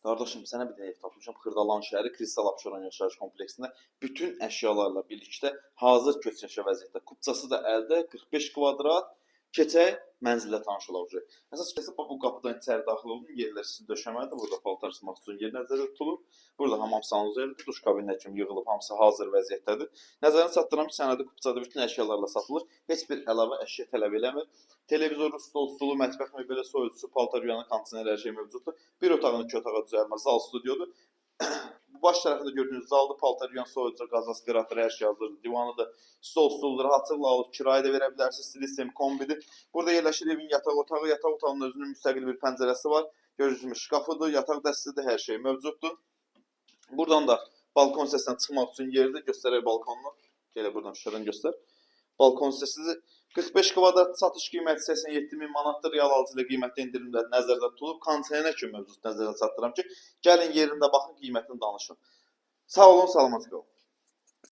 Qardaşım, sənə bir dənə ev tapmışam. Xırdalan şəhəri Kristal Abşeron yaşayış kompleksində bütün əşyalarla birlikdə hazır köçəşə vəziyyətdə. Kupçası da əldə, 45 kvadrat. Keçək mənzillə tanış olaq. Əsas kəsib bu qapıdan içəri daxil olun. Yerlər sizi döşəməlidir. Burada paltar ısıtmaq üçün yer nəzərdə tutulub. Burada hamam sanuzeldir, duş kabinə kimi yığılıb, hamısı hazır vəziyyətdədir. Nəzərinə çatdıram ki, sənədi kupçada bütün əşyalarla satılır. Heç bir əlavə əşya tələb eləmir. Televizoru, stolu, mətbəx möblə, soyuducusu, paltar yuyanı, kondisioner hər şey mövcuddur. Bir otağın iki otağa düzəlmə, zal studiodur. Baş tərəfində gördüyünüz zalda paltar yuyan, soyuducu, qaz aspirator, hər şey hazırdır. Divanıdır, stoldur, rahatlıqla alıb kirayə də verə bilərsiniz, stil sistemi, kombidir. Burada yerləşir evin yataq otağı. Yataq otağının özünün müstəqil bir pəncərəsi var. Gördüyünüz kimi şkafıdır, yataq dəstidir, hər şey mövcuddur. Buradan da balkon hissəsinə çıxmaq üçün yerdir. Göstərək balkonunu. Gələ buradan şuradan göstər. Balkon hissəsi 45 kvadrat satış qiyməti 87.000 manatdır. Real alıcı ilə qiymətli endirimlər nəzərdə tutulub. Kondisioner kimi mövcud nəzərdə çatdıram ki, gəlin yerində baxın, qiymətini danışın. Sağ olun, salamat qalın.